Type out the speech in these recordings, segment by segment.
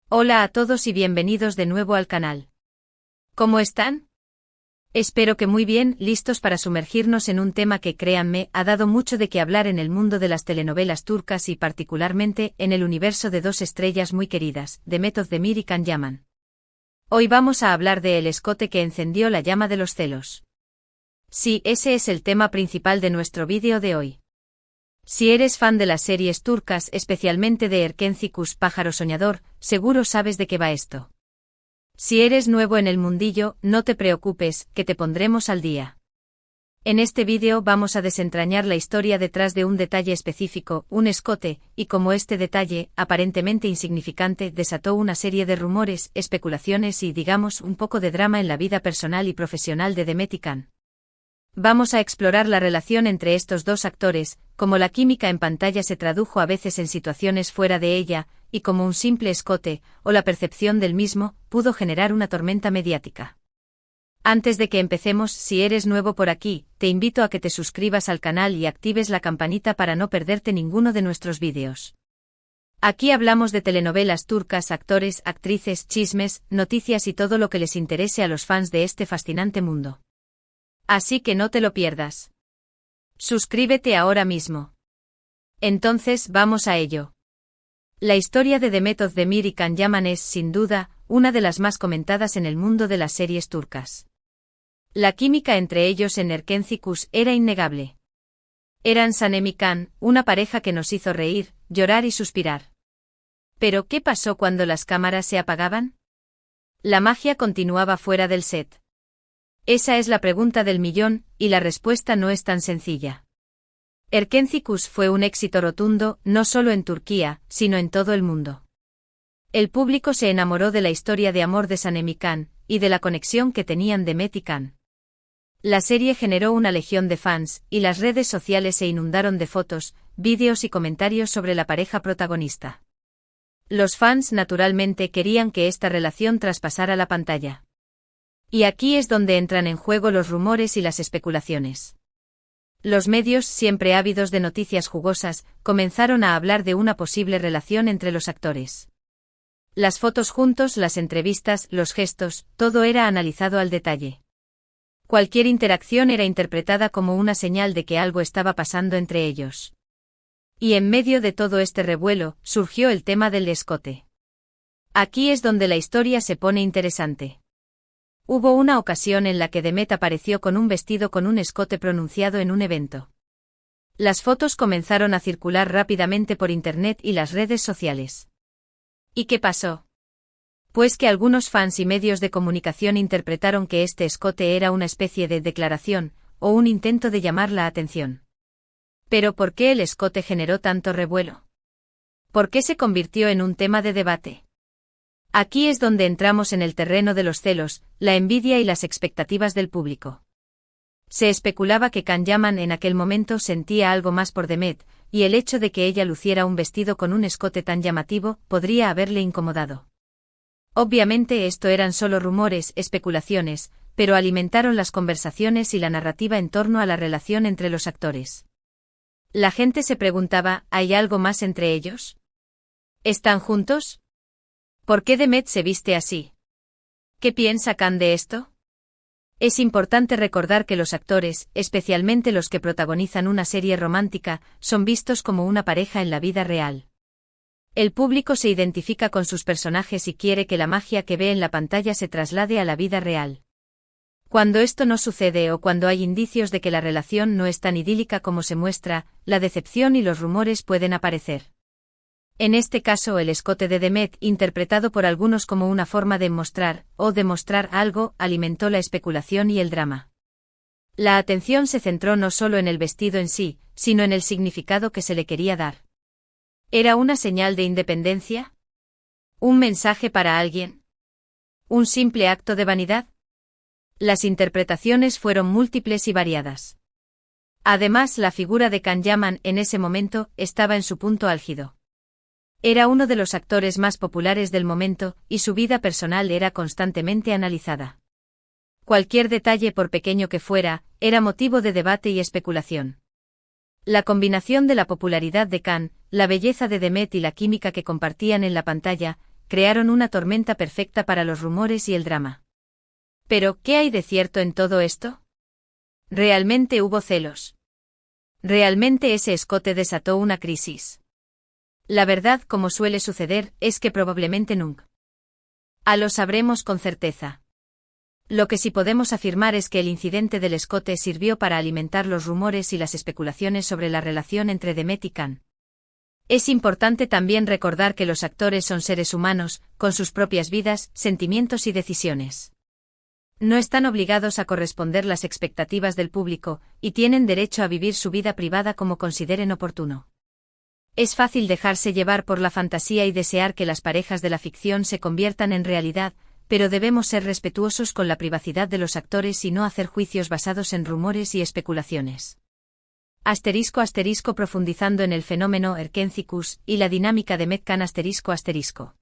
Hola a todos y bienvenidos de nuevo al canal. ¿Cómo están? Espero que muy bien, listos para sumergirnos en un tema que, créanme, ha dado mucho de qué hablar en el mundo de las telenovelas turcas y particularmente en el universo de dos estrellas muy queridas, Demet Özdemir y Can Yaman. Hoy vamos a hablar de el escote que encendió la llama de los celos. Sí, ese es el tema principal de nuestro vídeo de hoy. Si eres fan de las series turcas, especialmente de Erkenci Pájaro Soñador, seguro sabes de qué va esto. Si eres nuevo en el mundillo, no te preocupes, que te pondremos al día. En este vídeo vamos a desentrañar la historia detrás de un detalle específico, un escote, y cómo este detalle, aparentemente insignificante, desató una serie de rumores, especulaciones y, digamos, un poco de drama en la vida personal y profesional de Demet y Can. Vamos a explorar la relación entre estos dos actores, cómo la química en pantalla se tradujo a veces en situaciones fuera de ella, y cómo un simple escote, o la percepción del mismo, pudo generar una tormenta mediática. Antes de que empecemos, si eres nuevo por aquí, te invito a que te suscribas al canal y actives la campanita para no perderte ninguno de nuestros vídeos. Aquí hablamos de telenovelas turcas, actores, actrices, chismes, noticias y todo lo que les interese a los fans de este fascinante mundo. Así que no te lo pierdas. Suscríbete ahora mismo. Entonces vamos a ello. La historia de Demet Özdemir y Can Yaman es, sin duda, una de las más comentadas en el mundo de las series turcas. La química entre ellos en Erkenci era innegable. Eran Sanem y Can, una pareja que nos hizo reír, llorar y suspirar. Pero ¿qué pasó cuando las cámaras se apagaban? La magia continuaba fuera del set. Esa es la pregunta del millón, y la respuesta no es tan sencilla. Erkenci fue un éxito rotundo, no solo en Turquía, sino en todo el mundo. El público se enamoró de la historia de amor de Sanem y Can, y de la conexión que tenían Demet y Can. La serie generó una legión de fans, y las redes sociales se inundaron de fotos, vídeos y comentarios sobre la pareja protagonista. Los fans naturalmente querían que esta relación traspasara la pantalla. Y aquí es donde entran en juego los rumores y las especulaciones. Los medios, siempre ávidos de noticias jugosas, comenzaron a hablar de una posible relación entre los actores. Las fotos juntos, las entrevistas, los gestos, todo era analizado al detalle. Cualquier interacción era interpretada como una señal de que algo estaba pasando entre ellos. Y en medio de todo este revuelo, surgió el tema del escote. Aquí es donde la historia se pone interesante. Hubo una ocasión en la que Demet apareció con un vestido con un escote pronunciado en un evento. Las fotos comenzaron a circular rápidamente por internet y las redes sociales. ¿Y qué pasó? Pues que algunos fans y medios de comunicación interpretaron que este escote era una especie de declaración, o un intento de llamar la atención. ¿Pero por qué el escote generó tanto revuelo? ¿Por qué se convirtió en un tema de debate? Aquí es donde entramos en el terreno de los celos, la envidia y las expectativas del público. Se especulaba que Can Yaman en aquel momento sentía algo más por Demet, y el hecho de que ella luciera un vestido con un escote tan llamativo podría haberle incomodado. Obviamente esto eran solo rumores, especulaciones, pero alimentaron las conversaciones y la narrativa en torno a la relación entre los actores. La gente se preguntaba, ¿hay algo más entre ellos? ¿Están juntos? ¿Por qué Demet se viste así? ¿Qué piensa Can de esto? Es importante recordar que los actores, especialmente los que protagonizan una serie romántica, son vistos como una pareja en la vida real. El público se identifica con sus personajes y quiere que la magia que ve en la pantalla se traslade a la vida real. Cuando esto no sucede o cuando hay indicios de que la relación no es tan idílica como se muestra, la decepción y los rumores pueden aparecer. En este caso el escote de Demet, interpretado por algunos como una forma de mostrar, o demostrar algo, alimentó la especulación y el drama. La atención se centró no solo en el vestido en sí, sino en el significado que se le quería dar. ¿Era una señal de independencia? ¿Un mensaje para alguien? ¿Un simple acto de vanidad? Las interpretaciones fueron múltiples y variadas. Además, la figura de Can Yaman en ese momento estaba en su punto álgido. Era uno de los actores más populares del momento, y su vida personal era constantemente analizada. Cualquier detalle, por pequeño que fuera, era motivo de debate y especulación. La combinación de la popularidad de Can, la belleza de Demet y la química que compartían en la pantalla, crearon una tormenta perfecta para los rumores y el drama. Pero, ¿qué hay de cierto en todo esto? ¿Realmente hubo celos? ¿Realmente ese escote desató una crisis? La verdad, como suele suceder, es que probablemente nunca lo sabremos con certeza. Lo que sí podemos afirmar es que el incidente del escote sirvió para alimentar los rumores y las especulaciones sobre la relación entre Demet y Can. Es importante también recordar que los actores son seres humanos, con sus propias vidas, sentimientos y decisiones. No están obligados a corresponder las expectativas del público, y tienen derecho a vivir su vida privada como consideren oportuno. Es fácil dejarse llevar por la fantasía y desear que las parejas de la ficción se conviertan en realidad, pero debemos ser respetuosos con la privacidad de los actores y no hacer juicios basados en rumores y especulaciones. *** Profundizando en el fenómeno Erkenci-Kuş y la dinámica de Met-Can ***.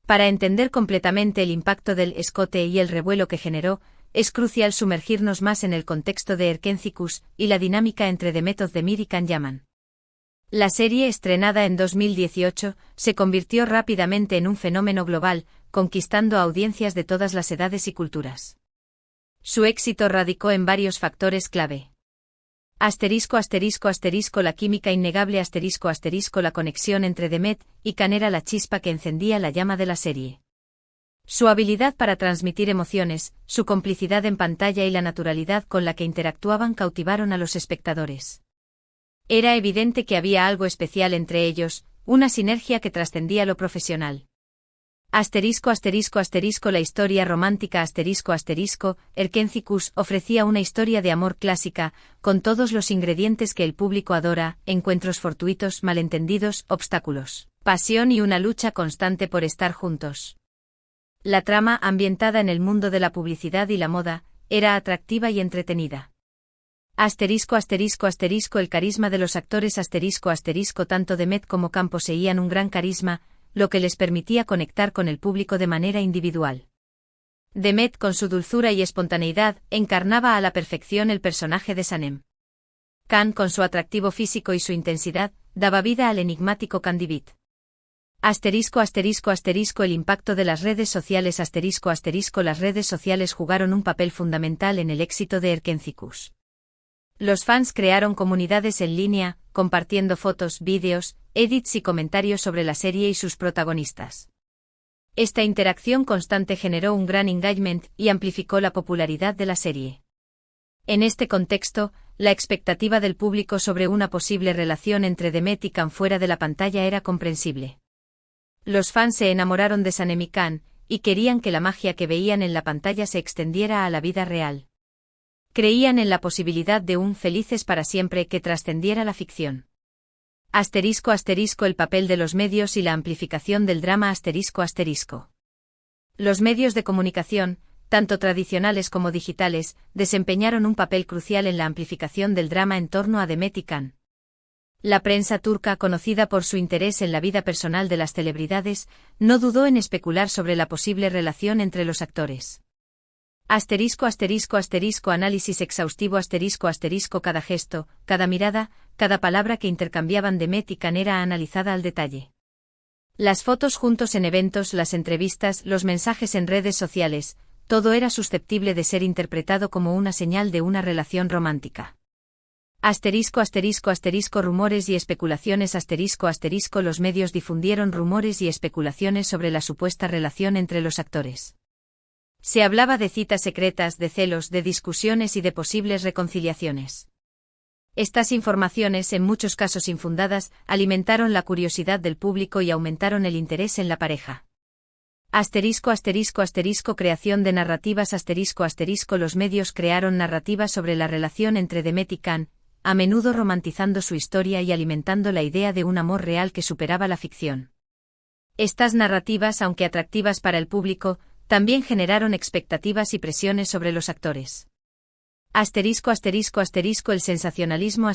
Para entender completamente el impacto del escote y el revuelo que generó, es crucial sumergirnos más en el contexto de Erkenci-Kuş y la dinámica entre Demet Özdemir y Can Yaman. La serie, estrenada en 2018, se convirtió rápidamente en un fenómeno global, conquistando a audiencias de todas las edades y culturas. Su éxito radicó en varios factores clave. La química innegable la conexión entre Demet y Can era la chispa que encendía la llama de la serie. Su habilidad para transmitir emociones, su complicidad en pantalla y la naturalidad con la que interactuaban cautivaron a los espectadores. Era evidente que había algo especial entre ellos, una sinergia que trascendía lo profesional. La historia romántica Erkenci-Kuş ofrecía una historia de amor clásica, con todos los ingredientes que el público adora: encuentros fortuitos, malentendidos, obstáculos, pasión y una lucha constante por estar juntos. La trama, ambientada en el mundo de la publicidad y la moda, era atractiva y entretenida. El carisma de los actores tanto Demet como Can poseían un gran carisma, lo que les permitía conectar con el público de manera individual. Demet, con su dulzura y espontaneidad, encarnaba a la perfección el personaje de Sanem. Can, con su atractivo físico y su intensidad, daba vida al enigmático Candivit. El impacto de las redes sociales Las redes sociales jugaron un papel fundamental en el éxito de Erkenci-Kuş. Los fans crearon comunidades en línea, compartiendo fotos, vídeos, edits y comentarios sobre la serie y sus protagonistas. Esta interacción constante generó un gran engagement y amplificó la popularidad de la serie. En este contexto, la expectativa del público sobre una posible relación entre Demet y Can fuera de la pantalla era comprensible. Los fans se enamoraron de Sanem y Can, y querían que la magia que veían en la pantalla se extendiera a la vida real. Creían en la posibilidad de un felices para siempre que trascendiera la ficción. El papel de los medios y la amplificación del drama Los medios de comunicación, tanto tradicionales como digitales, desempeñaron un papel crucial en la amplificación del drama en torno a Demet y Can. La prensa turca, conocida por su interés en la vida personal de las celebridades, no dudó en especular sobre la posible relación entre los actores. Análisis exhaustivo cada gesto, cada mirada, cada palabra que intercambiaban Demet y Can era analizada al detalle. Las fotos juntos en eventos, las entrevistas, los mensajes en redes sociales, todo era susceptible de ser interpretado como una señal de una relación romántica. Rumores y especulaciones Los medios difundieron rumores y especulaciones sobre la supuesta relación entre los actores. Se hablaba de citas secretas, de celos, de discusiones y de posibles reconciliaciones. Estas informaciones, en muchos casos infundadas, alimentaron la curiosidad del público y aumentaron el interés en la pareja. Creación de narrativas Los medios crearon narrativas sobre la relación entre Demet y Can, a menudo romantizando su historia y alimentando la idea de un amor real que superaba la ficción. Estas narrativas, aunque atractivas para el público, también generaron expectativas y presiones sobre los actores. El sensacionalismo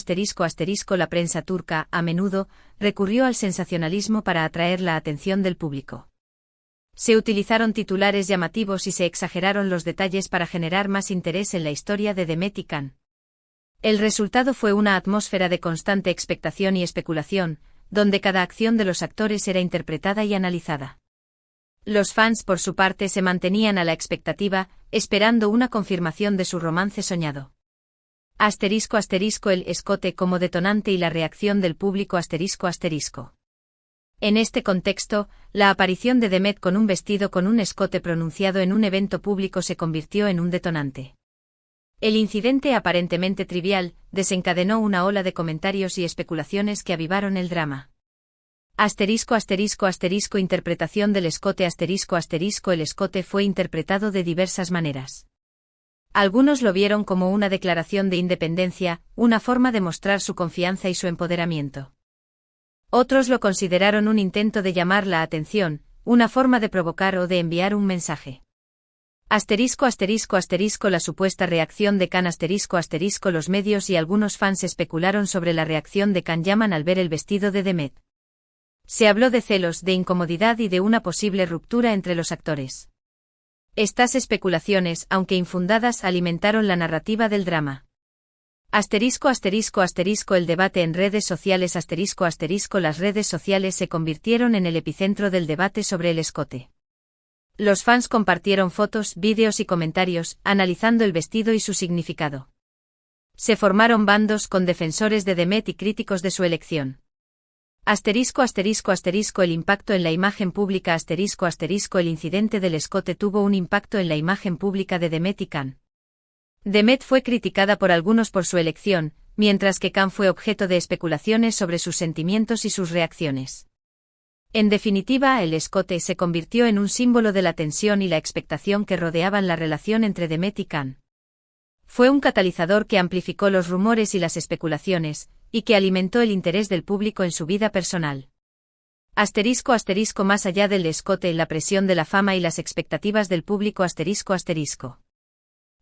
La prensa turca, a menudo, recurrió al sensacionalismo para atraer la atención del público. Se utilizaron titulares llamativos y se exageraron los detalles para generar más interés en la historia de Demet y Can. El resultado fue una atmósfera de constante expectación y especulación, donde cada acción de los actores era interpretada y analizada. Los fans por su parte se mantenían a la expectativa, esperando una confirmación de su romance soñado. El escote como detonante y la reacción del público. En este contexto, la aparición de Demet con un vestido con un escote pronunciado en un evento público se convirtió en un detonante. El incidente aparentemente trivial desencadenó una ola de comentarios y especulaciones que avivaron el drama. Interpretación del escote. El escote fue interpretado de diversas maneras. Algunos lo vieron como una declaración de independencia, una forma de mostrar su confianza y su empoderamiento. Otros lo consideraron un intento de llamar la atención, una forma de provocar o de enviar un mensaje. La supuesta reacción de Khan. Los medios y algunos fans especularon sobre la reacción de Can Yaman al ver el vestido de Demet. Se habló de celos, de incomodidad y de una posible ruptura entre los actores. Estas especulaciones, aunque infundadas, alimentaron la narrativa del drama. El debate en redes sociales. Las redes sociales se convirtieron en el epicentro del debate sobre el escote. Los fans compartieron fotos, vídeos y comentarios, analizando el vestido y su significado. Se formaron bandos con defensores de Demet y críticos de su elección. El impacto en la imagen pública. El incidente del escote tuvo un impacto en la imagen pública de Demet y Khan. Demet fue criticada por algunos por su elección, mientras que Khan fue objeto de especulaciones sobre sus sentimientos y sus reacciones. En definitiva, el escote se convirtió en un símbolo de la tensión y la expectación que rodeaban la relación entre Demet y Khan. Fue un catalizador que amplificó los rumores y las especulaciones, y que alimentó el interés del público en su vida personal. Más allá del escote, la presión de la fama y las expectativas del público.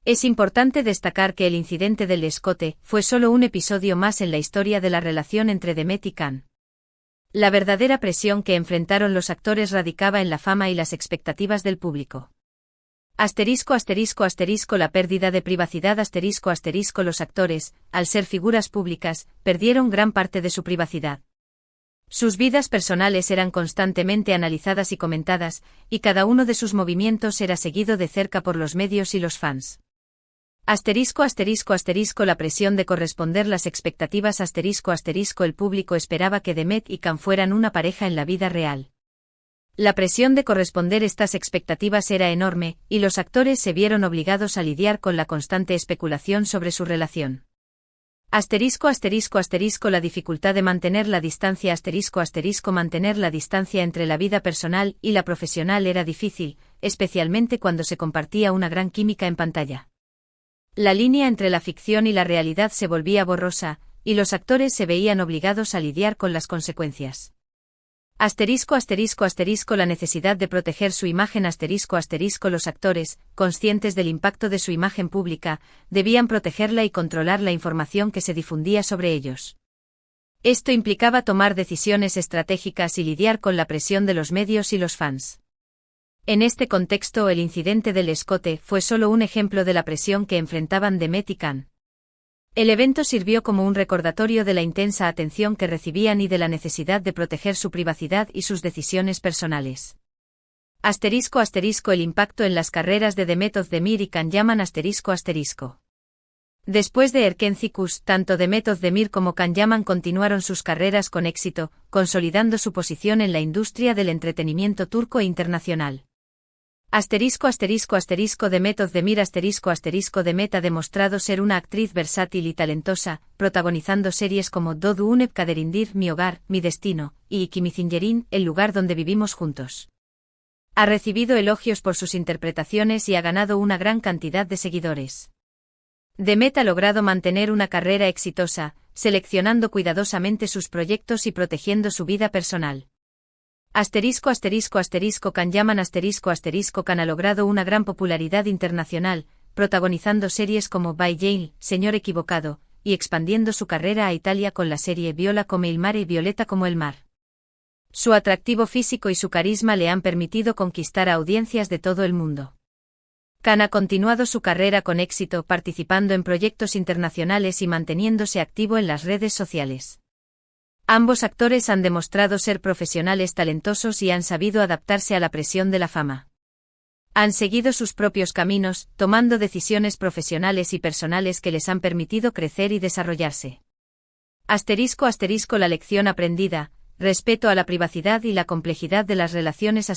Es importante destacar que el incidente del escote fue solo un episodio más en la historia de la relación entre Demet y Khan. La verdadera presión que enfrentaron los actores radicaba en la fama y las expectativas del público. La pérdida de privacidad. Los actores, al ser figuras públicas, perdieron gran parte de su privacidad. Sus vidas personales eran constantemente analizadas y comentadas, y cada uno de sus movimientos era seguido de cerca por los medios y los fans. La presión de corresponder las expectativas. El público esperaba que Demet y Khan fueran una pareja en la vida real. La presión de corresponder estas expectativas era enorme, y los actores se vieron obligados a lidiar con la constante especulación sobre su relación. La dificultad de mantener la distancia. Mantener la distancia entre la vida personal y la profesional era difícil, especialmente cuando se compartía una gran química en pantalla. La línea entre la ficción y la realidad se volvía borrosa, y los actores se veían obligados a lidiar con las consecuencias. La necesidad de proteger su imagen. Los actores, conscientes del impacto de su imagen pública, debían protegerla y controlar la información que se difundía sobre ellos. Esto implicaba tomar decisiones estratégicas y lidiar con la presión de los medios y los fans. En este contexto, el incidente del escote fue solo un ejemplo de la presión que enfrentaban Demet y Khan. El evento sirvió como un recordatorio de la intensa atención que recibían y de la necesidad de proteger su privacidad y sus decisiones personales. El impacto en las carreras de Demet Özdemir y Can Yaman. Después de Erken Cikus, tanto Demet Özdemir como Can Yaman continuaron sus carreras con éxito, consolidando su posición en la industria del entretenimiento turco e internacional. Demet Özdemir. Demet ha demostrado ser una actriz versátil y talentosa, protagonizando series como Doğdu Unep Kaderindir, Mi Hogar, Mi Destino, y Ikimizinlerin, El Lugar Donde Vivimos Juntos. Ha recibido elogios por sus interpretaciones y ha ganado una gran cantidad de seguidores. Demet ha logrado mantener una carrera exitosa, seleccionando cuidadosamente sus proyectos y protegiendo su vida personal. Can Yaman. Can ha logrado una gran popularidad internacional, protagonizando series como By Jane, Señor Equivocado, y expandiendo su carrera a Italia con la serie Viola come il mare y Violeta como el mar. Su atractivo físico y su carisma le han permitido conquistar a audiencias de todo el mundo. Can ha continuado su carrera con éxito participando en proyectos internacionales y manteniéndose activo en las redes sociales. Ambos actores han demostrado ser profesionales talentosos y han sabido adaptarse a la presión de la fama. Han seguido sus propios caminos, tomando decisiones profesionales y personales que les han permitido crecer y desarrollarse. *** La lección aprendida, respeto a la privacidad y la complejidad de las relaciones ***.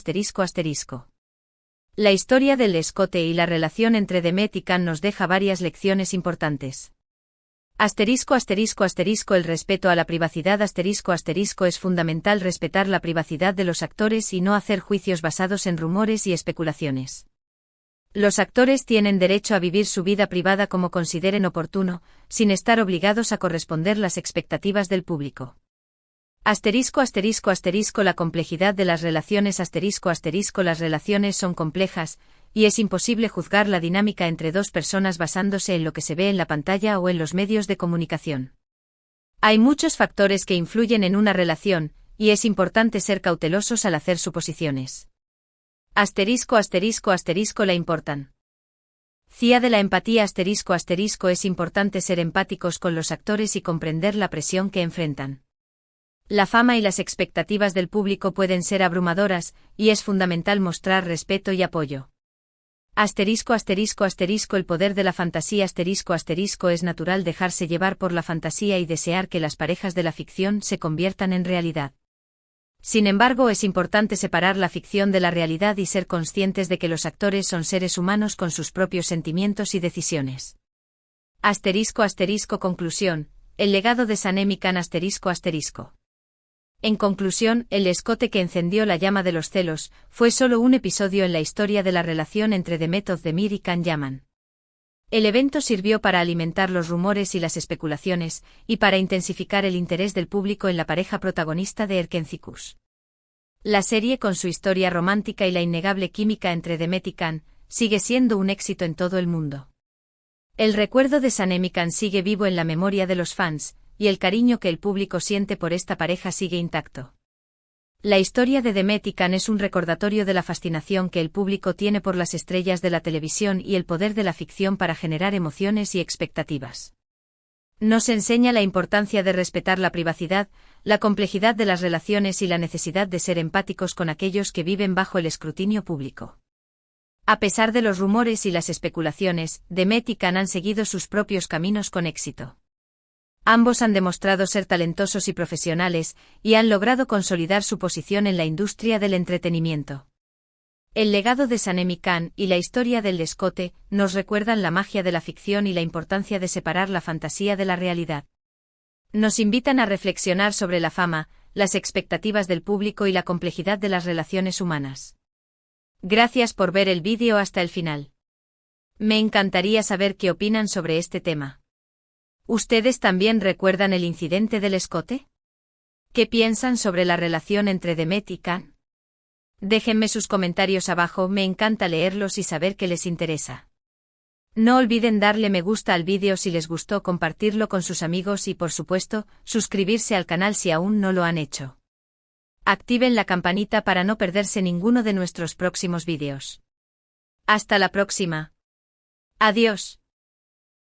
La historia del escote y la relación entre Demet y Can nos deja varias lecciones importantes. El respeto a la privacidad es fundamental respetar la privacidad de los actores y no hacer juicios basados en rumores y especulaciones. Los actores tienen derecho a vivir su vida privada como consideren oportuno, sin estar obligados a corresponder las expectativas del público. La complejidad de las relaciones Las relaciones son complejas, y es imposible juzgar la dinámica entre dos personas basándose en lo que se ve en la pantalla o en los medios de comunicación. Hay muchos factores que influyen en una relación, y es importante ser cautelosos al hacer suposiciones. La importan. CIA de la empatía Es importante ser empáticos con los actores y comprender la presión que enfrentan. La fama y las expectativas del público pueden ser abrumadoras, y es fundamental mostrar respeto y apoyo. El poder de la fantasía Es natural dejarse llevar por la fantasía y desear que las parejas de la ficción se conviertan en realidad. Sin embargo, es importante separar la ficción de la realidad y ser conscientes de que los actores son seres humanos con sus propios sentimientos y decisiones. Conclusión. El legado de Sanem Khan En conclusión, el escote que encendió la llama de los celos, fue solo un episodio en la historia de la relación entre Demet Özdemir y Can Yaman. El evento sirvió para alimentar los rumores y las especulaciones, y para intensificar el interés del público en la pareja protagonista de Erkencikus. La serie, con su historia romántica y la innegable química entre Demet y Can, sigue siendo un éxito en todo el mundo. El recuerdo de Sanem Khan sigue vivo en la memoria de los fans, y el cariño que el público siente por esta pareja sigue intacto. La historia de Demet y Can es un recordatorio de la fascinación que el público tiene por las estrellas de la televisión y el poder de la ficción para generar emociones y expectativas. Nos enseña la importancia de respetar la privacidad, la complejidad de las relaciones y la necesidad de ser empáticos con aquellos que viven bajo el escrutinio público. A pesar de los rumores y las especulaciones, Demet y Can han seguido sus propios caminos con éxito. Ambos han demostrado ser talentosos y profesionales, y han logrado consolidar su posición en la industria del entretenimiento. El legado de Sanem Khan y la historia del escote nos recuerdan la magia de la ficción y la importancia de separar la fantasía de la realidad. Nos invitan a reflexionar sobre la fama, las expectativas del público y la complejidad de las relaciones humanas. Gracias por ver el vídeo hasta el final. Me encantaría saber qué opinan sobre este tema. ¿Ustedes también recuerdan el incidente del escote? ¿Qué piensan sobre la relación entre Demet y Can? Déjenme sus comentarios abajo, me encanta leerlos y saber qué les interesa. No olviden darle me gusta al vídeo si les gustó, compartirlo con sus amigos y, por supuesto, suscribirse al canal si aún no lo han hecho. Activen la campanita para no perderse ninguno de nuestros próximos vídeos. Hasta la próxima. Adiós.